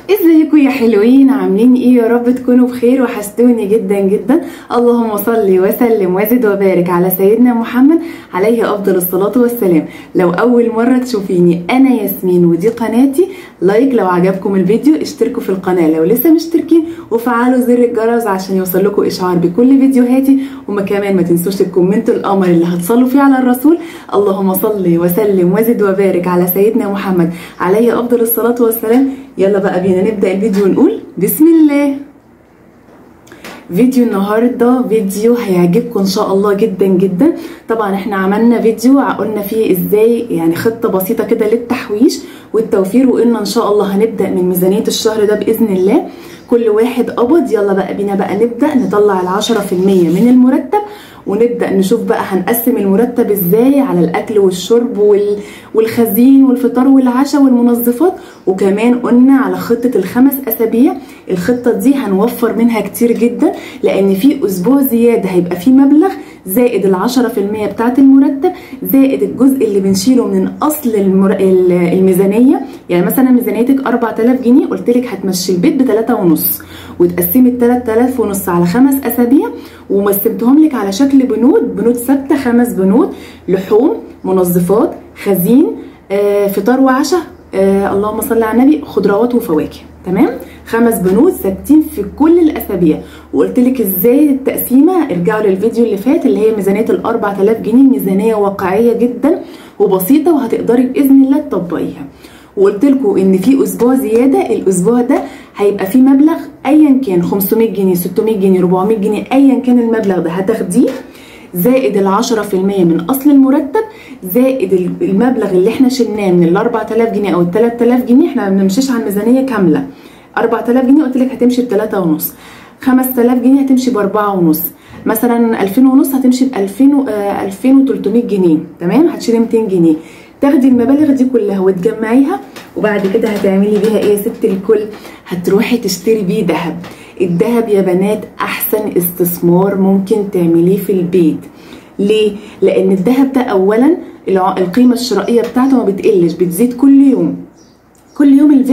ازيكم يا حلوين؟ عاملين ايه؟ يا رب تكونوا بخير. وحشتوني جدا جدا. اللهم صل وسلم وزد وبارك على سيدنا محمد عليه افضل الصلاة والسلام. لو اول مرة تشوفيني، انا ياسمين ودي قناتي. لايك لو عجبكم الفيديو، اشتركوا في القناة لو لسه مشتركين، وفعلوا زر الجرس عشان يوصل لكم اشعار بكل فيديوهاتي. وما كمان ما تنسوش الكومنت القمر اللي هتصلوا فيه على الرسول. اللهم صل وسلم وزد وبارك على سيدنا محمد عليه افضل الصلاة والسلام. يلا بقى بينا نبدأ الفيديو ونقول بسم الله. فيديو النهاردة فيديو هيعجبكم ان شاء الله جدا جدا. طبعا احنا عملنا فيديو قلنا فيه ازاي يعني خطة بسيطة كده للتحويش والتوفير، وقلنا ان شاء الله هنبدأ من ميزانية الشهر ده بإذن الله. كل واحد قبض، يلا بقى بينا بقى نبدأ نطلع 10% من المرتب، ونبدأ نشوف بقى هنقسم المرتب ازاي على الأكل والشرب والخزين والفطار والعشاء والمنظفات. وكمان قلنا على خطة ال5 أسابيع. الخطة دي هنوفر منها كتير جدا، لأن في أسبوع زيادة هيبقى في مبلغ زائد 10% بتاعت المرتب، زائد الجزء اللي بنشيله من أصل الميزانية. يعني مثلا ميزانيتك 4000 جنيه، قلت لك هتمشي البيت ب3.5، وتقسمي ال3000.5 على 5 أسابيع، ومقسمتهم لك على شكل بنود ثابته، 5 بنود: لحوم، منظفات، خزين، فطار وعشاء، اللهم صل على النبي، خضروات وفواكه. تمام، 5 بنود ثابتين في كل الاسابيع. وقلت لك ازاي التقسيمه. ارجعوا للفيديو اللي فات اللي هي ميزانيه ال4000 جنيه. ميزانيه واقعيه جدا وبسيطه، وهتقدري باذن الله تطبقيها. وقلت لكم ان في اسبوع زياده. الاسبوع ده هيبقى فيه مبلغ ايا كان، 500 جنيه 600 جنيه 400 جنيه، ايا كان المبلغ ده هتاخديه، زائد 10% من اصل المرتب، زائد المبلغ اللي احنا شلناه من ال4000 جنيه او ال3000 جنيه. احنا ما بنمشيش على الميزانيه كامله. 4000 جنيه قلت لك هتمشي ب3.5، 5000 جنيه هتمشي ب4.5، مثلا 2000 هتمشي ب 2300 جنيه. تمام، هتشيلي 200 جنيه. تاخدي المبالغ دي كلها وتجمعيها، وبعد كده هتعملي بيها ايه يا ست الكل؟ هتروحي تشتري بيه ذهب. الذهب يا بنات احسن استثمار ممكن تعمليه في البيت. ليه؟ لان الذهب ده اولا القيمه الشرائيه بتاعته ما بتقلش، بتزيد كل يوم. كل يوم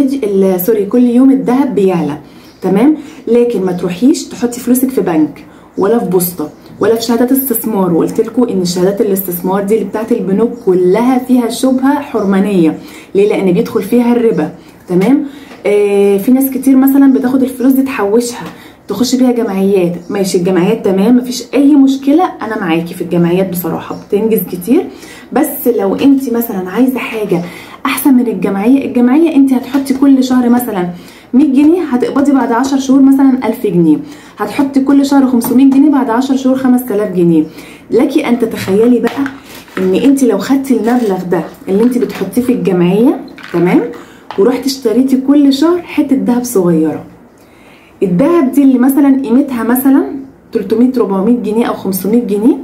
كل يوم الذهب بيعلى. تمام، لكن ما تروحيش تحطي فلوسك في بنك ولا في بوسطه ولا في شهادات استثمار. وقلت لكم ان شهادات الاستثمار دي اللي بتاعت البنوك كلها فيها شبهه حرمانيه. ليه؟ لان بيدخل فيها الربا. تمام، في ناس كتير مثلا بتاخد الفلوس دي تحوشها تخش بيها جمعيات. ماشي، الجمعيات تمام، مفيش اي مشكله، انا معاكي في الجمعيات بصراحه بتنجز كتير. بس لو انت مثلا عايزه حاجه احسن من الجمعيه انت هتحطي كل شهر مثلا 100 جنيه، هتقبضي بعد 10 شهور مثلا 1000 جنيه. هتحطي كل شهر 500 جنيه، بعد 10 شهور 5000 جنيه. لك ان تتخيلي بقى ان انت لو خدتي المبلغ ده اللي انت بتحطيه في الجمعيه، تمام، ورحتي اشتريتي كل شهر حته ذهب صغيره. الذهب دي اللي مثلا قيمتها مثلا 300 400 جنيه او 500 جنيه،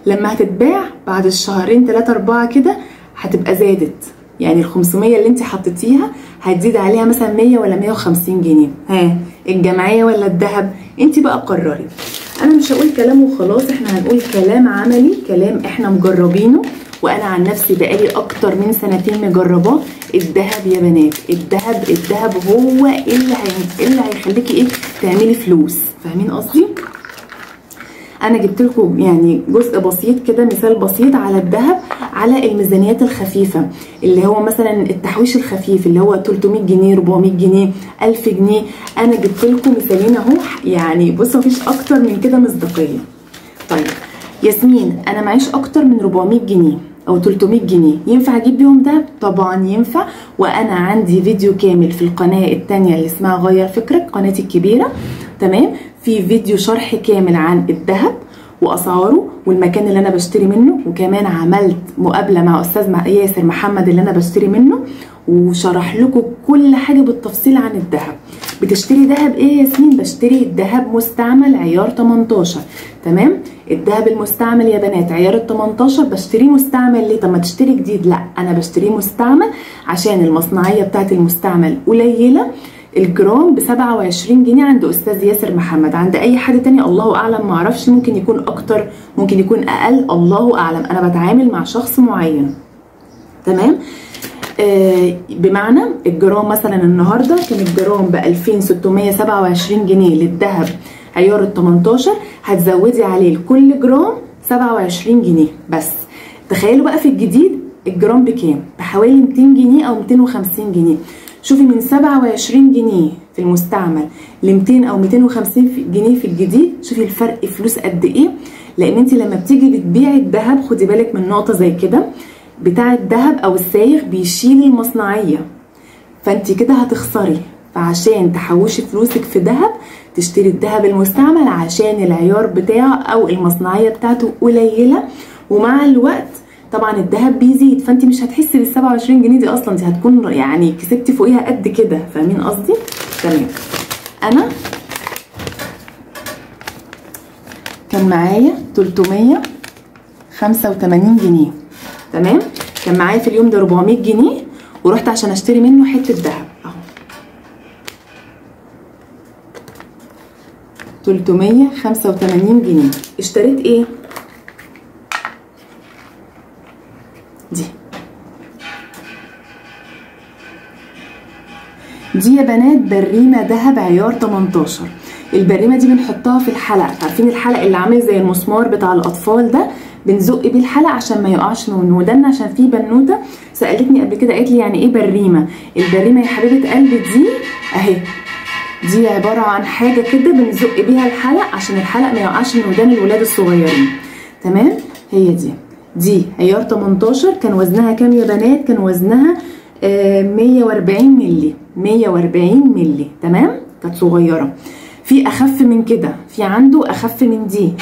لما هتتباع بعد الشهرين 3 4 كده هتبقى زادت. يعني ال 500 اللي انت حطيتيها هتزيد عليها مثلا 100 ولا 150 جنيه. ها، الجمعيه ولا الذهب؟ انت بقى قرري. انا مش هقول كلام وخلاص، احنا هنقول كلام عملي، كلام احنا مجربينه. وانا عن نفسي بقالي اكتر من 2 مجرباه. الذهب يا بنات، الذهب هو اللي هيخليكي ايه؟ تعملي فلوس. فاهمين قصدي؟ انا جبت لكم يعني جزء بسيط كده، مثال بسيط على الذهب، على الميزانيات الخفيفه، اللي هو مثلا التحويش الخفيف اللي هو 300 جنيه 400 جنيه 1000 جنيه. انا جبت لكم مثالين اهو، يعني بصوا مفيش اكتر من كده مصداقيه. طيب ياسمين، انا معيش اكتر من 400 جنيه او 300 جنيه، ينفع اجيب بيهم ده؟ طبعا ينفع. وانا عندي فيديو كامل في القناه الثانيه اللي اسمها غير فكرك، قناتي الكبيره. تمام، في فيديو شرح كامل عن الذهب واسعاره والمكان اللي انا بشتري منه. وكمان عملت مقابله مع استاذ ياسر محمد اللي انا بشتري منه، وشرح لكم كل حاجه بالتفصيل عن الذهب. بتشتري ذهب ايه يا ياسمين؟ بشتري ذهب مستعمل عيار 18. تمام، الذهب المستعمل يا بنات عيار ال 18 بشتريه مستعمل. ليه؟ طب ما تشتري جديد. لا، انا بشتريه مستعمل عشان المصنعيه بتاعت المستعمل قليله. الجرام ب27 جنيه عند استاذ ياسر محمد. عند اي حد تاني الله اعلم، معرفش، ممكن يكون اكتر ممكن يكون اقل، الله اعلم. انا بتعامل مع شخص معين. تمام، بمعنى الجرام مثلا النهارده كان الجرام ب 2627 جنيه للذهب عيار ال 18، هتزودي عليه لكل جرام 27 جنيه بس. تخيلوا بقى في الجديد الجرام بكام؟ بحوالي 200 جنيه او 250 جنيه. شوفي من 27 جنيه في المستعمل ل 200 او 250 جنيه في الجديد، شوفي الفرق فلوس قد ايه. لان انت لما بتيجي بتبيعي الذهب خدي بالك من نقطه زي كده، بتاع الذهب او السايغ بيشيل المصنعيه، فانت كده هتخسري. فعشان تحوشي فلوسك في ذهب تشتري الذهب المستعمل عشان العيار بتاعه او المصنعيه بتاعته قليله، ومع الوقت طبعا الذهب بيزيد، فانت مش هتحسي بال 27 جنيه دي اصلا، انت هتكون يعني كسبتي فوقيها قد كده. فاهمين قصدي؟ تمام. انا كان معايا 385 جنيه، تمام؟ كان معايا في اليوم ده 400 جنيه ورحت عشان اشتري منه حته ذهب اهو 385 جنيه. اشتريت ايه؟ دي يا بنات بريمه ذهب عيار 18. البريمه دي بنحطها في الحلق، عارفين الحلق اللي عامل زي المسمار بتاع الاطفال ده، بنزق بيه الحلق عشان ما يقعش من ودنا. عشان في بنوته سالتني قبل كده قالت لي يعني ايه بريمه؟ البريمه يا حبيبه قلبي دي اهي، دي عباره عن حاجه كده بنزق بيها الحلق عشان الحلق ما يقعش من ودان الولاد الصغيرين، تمام؟ هي دي عيار 18. كان وزنها كام يا بنات؟ كان وزنها 140 مللي، 140 مللي، تمام؟ كانت صغيره. في اخف من كده، في عنده اخف من دي،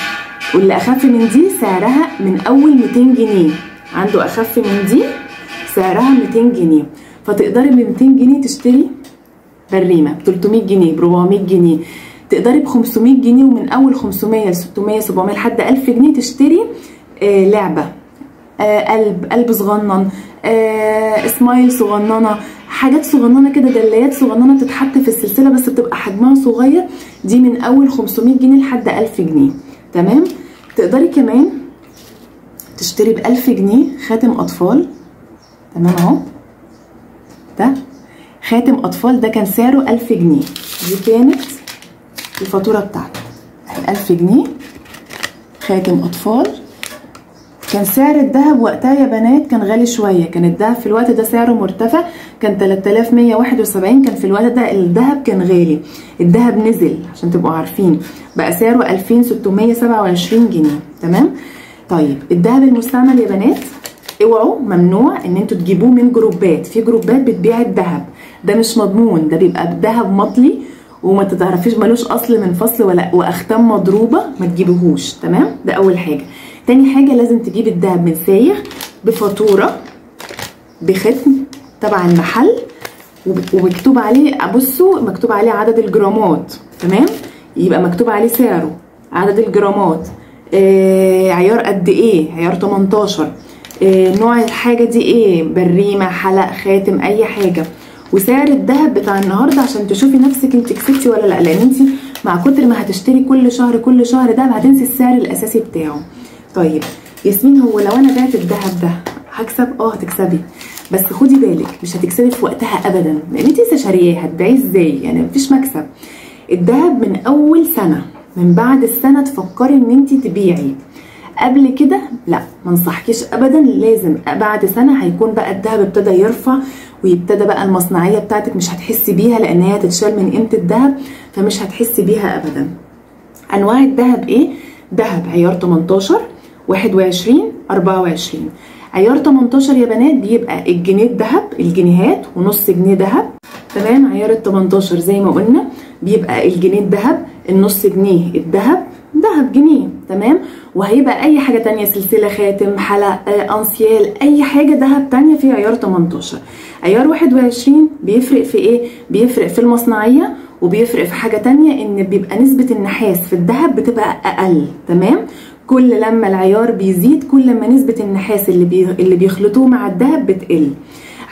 واللي اخف من دي سعرها من اول 200 جنيه. عنده اخف من دي سعرها 200 جنيه، فتقدري ب 200 جنيه تشتري بريمه، ب 300 جنيه، ب 400 جنيه، تقدري ب 500 جنيه، ومن اول 500 ل 600 700 لحد 1000 جنيه تشتري لعبه، قلب صغنن، سمايل صغننه، حاجات صغننه كده، دلايات صغننه بتتحط في السلسله بس بتبقى حجمها صغير، دي من اول 500 جنيه لحد 1000 جنيه، تمام؟ تقدري كمان تشتري ب 1000 جنيه خاتم اطفال، تمام؟ اهو ده خاتم اطفال، ده كان سعره 1000 جنيه، دي كانت الفاتوره بتاعته 1000 جنيه خاتم اطفال. كان سعر الذهب وقتها يا بنات كان غالي شويه، كان الذهب في الوقت ده سعره مرتفع، كان 3171، كان في الوقت ده الذهب كان غالي، الذهب نزل عشان تبقوا عارفين، بقى سعره 2627 جنيه، تمام؟ طيب الذهب المستعمل يا بنات اوعوا، ممنوع ان انتوا تجيبوه من جروبات، في جروبات بتبيع الذهب ده مش مضمون، ده بيبقى الذهب مطلي وما تعرفيش ملوش اصل من فصل ولا واختام مضروبه، ما تجيبوهوش، تمام؟ ده اول حاجه. تاني حاجه لازم تجيب الذهب من سايغ بفاتوره بختم تبع المحل ومكتوب عليه، بصوا مكتوب عليه عدد الجرامات، تمام؟ يبقى مكتوب عليه سعره، عدد الجرامات، عيار قد ايه، عيار 18، نوع الحاجه دي ايه، بريمه، حلق، خاتم، اي حاجه، وسعر الذهب بتاع النهارده عشان تشوفي نفسك انت كسبتي ولا لا، لان انت مع كتر ما هتشتري كل شهر دهب هتنسي السعر الاساسي بتاعه. طيب ياسمين هو لو انا بعت الذهب ده هكسب؟ هتكسبي، بس خدي بالك مش هتكسبي في وقتها ابدا، لان انت لسه شارياه، هتبيعيه ازاي؟ يعني مفيش مكسب. الذهب من اول سنه، من بعد السنه تفكري ان انت تبيعي، قبل كده لا ما انصحكيش ابدا، لازم بعد سنه هيكون بقى الذهب ابتدى يرفع ويبتدى بقى المصنعيه بتاعتك مش هتحسي بيها، لان هي هتتشال من قيمه الذهب فمش هتحسي بيها ابدا. انواع الذهب ايه؟ ذهب عيار 18، 21، 24. عيار 18 يا بنات بيبقى الجنيه الذهب، الجنيهات ونص جنيه ذهب، تمام؟ عيار ال 18 زي ما قلنا بيبقى الجنيه الذهب، النص جنيه الذهب، ذهب جنيه، تمام؟ وهيبقى اي حاجه تانية، سلسله، خاتم، حلق، انسيال، اي حاجه ذهب تانية في عيار 18. عيار 21 بيفرق في ايه؟ بيفرق في المصنعيه، وبيفرق في حاجه تانية ان بيبقى نسبه النحاس في الذهب بتبقى اقل، تمام؟ كل لما العيار بيزيد كل ما نسبه النحاس اللي بيخلطوه مع الذهب بتقل.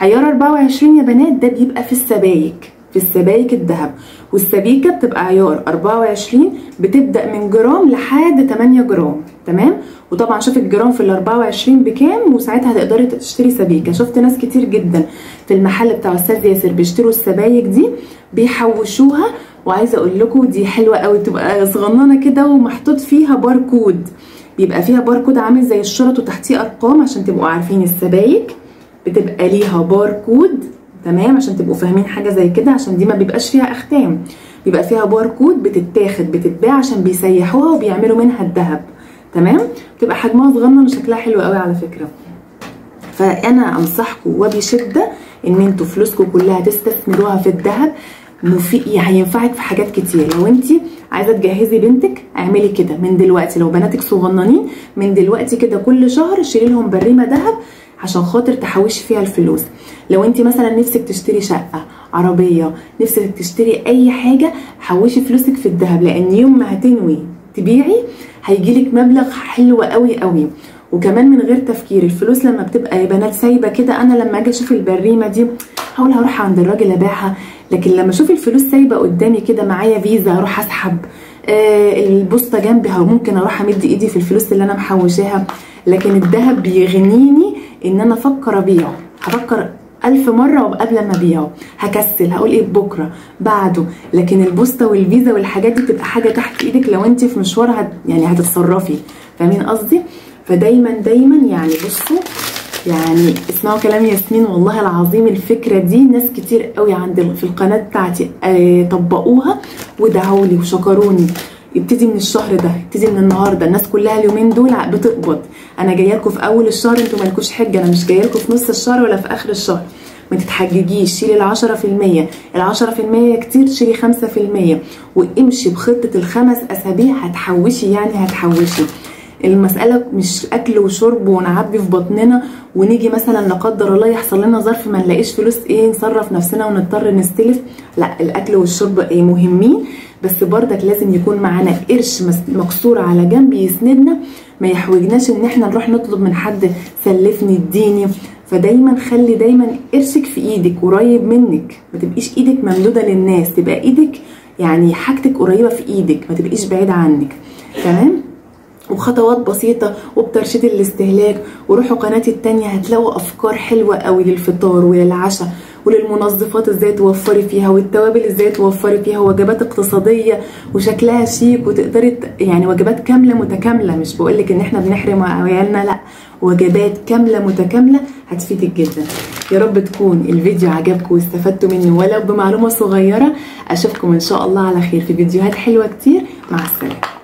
عيار 24 يا بنات ده بيبقى في السبايك، في السبايك الذهب. والسبيكه بتبقى عيار 24، بتبدا من جرام لحد 8 جرام. تمام. وطبعا شوف الجرام في ال 24 بكام، وساعتها هتقدري تشتري سبيكه. شفت ناس كتير جدا في المحل بتاع استاذ ياسر بيشتروا السبايك دي بيحوشوها، وعايزه اقول لكم دي حلوه قوي، تبقى صغننه كده ومحطوط فيها باركود، بيبقى فيها باركود عامل زي الشرط وتحتيه ارقام، عشان تبقوا عارفين السبايك بتبقى ليها باركود. تمام. عشان تبقوا فاهمين حاجه زي كده، عشان دي ما بيبقاش فيها اختام، بيبقى فيها باركود بتتاخد بتتباع عشان بيسيحوها وبيعملوا منها الذهب. تمام. بتبقى حجمها صغنن وشكلها حلو قوي على فكره. فانا انصحكم وبشده ان انتوا فلوسكم كلها تستثمروها في الذهب. هينفعك في حاجات كتير. لو انت عايزه تجهزي بنتك اعملي كده من دلوقتي، لو بناتك صغننين من دلوقتي كده كل شهر شيلي لهم بريمه ذهب عشان خاطر تحوشي فيها الفلوس. لو انت مثلا نفسك تشتري شقه، عربيه، نفسك تشتري اي حاجه، حوشي فلوسك في الذهب، لان يوم ما هتنوي تبيعي هيجيلك مبلغ حلو قوي قوي. وكمان من غير تفكير، الفلوس لما بتبقى يا بنات سايبه كده، انا لما اجي اشوف البريمه دي هقول هروح عند الراجل ابيعها، لكن لما اشوف الفلوس سايبه قدامي كده معايا فيزا اروح اسحب، البوسطه جنبي ممكن اروح امد ايدي في الفلوس اللي انا محوشاها. لكن الذهب بيغنيني ان انا افكر ابيعه، هفكر 1000 مره وقبل ما ابيعه، هكسل هقول ايه بكره بعده. لكن البوسطه والفيزا والحاجات دي بتبقى حاجه تحت ايدك لو انت في مشوار يعني هتتصرفي. فاهمين قصدي؟ فدايما دايما يعني بصوا، يعني اسمعوا كلام ياسمين، والله العظيم الفكره دي ناس كتير قوي في القناه بتاعتي طبقوها ودعوا لي وشكروني. ابتدي من الشهر ده، ابتدي من النهارده، الناس كلها اليومين دول بتقبض. انا جايه لكم في اول الشهر، انتوا مالكوش حجه، انا مش جايه لكم في نص الشهر ولا في اخر الشهر. ما تتحججيش، شيلي ال 10%، ال 10% كتير، شيلي 5% وامشي بخطه ال5 اسابيع، هتحوشي يعني هتحوشي. المساله مش اكل وشرب ونعبي في بطننا ونيجي مثلا لا قدر الله يحصل لنا ظرف ما نلاقيش فلوس نصرف نفسنا ونضطر نستلف. لا، الاكل والشرب مهمين، بس برضك لازم يكون معانا قرش مكسور على جنب يسندنا، ما يحوجناش ان احنا نروح نطلب من حد سلفني اديني. فدايما خلي دايما قرشك في ايدك قريب منك، ما تبقيش ايدك ممدوده للناس، تبقى ايدك يعني حاجتك قريبه في ايدك، ما تبقيش بعيده عنك. تمام. وبخطوات بسيطه وبترشيد الاستهلاك. وروحوا قناتي التانية هتلاقوا افكار حلوه قوي للفطار وللعشاء وللمنظفات ازاي توفري فيها، والتوابل ازاي توفري فيها، وجبات اقتصاديه وشكلها شيك، وتقدري يعني وجبات كامله متكامله. مش بقولك ان احنا بنحرم عيالنا، لا، وجبات كامله متكامله هتفيدك جدا. يا رب تكون الفيديو عجبكم واستفدتوا منه ولو بمعلومه صغيره. اشوفكم ان شاء الله على خير في فيديوهات حلوه كتير. مع السلامه.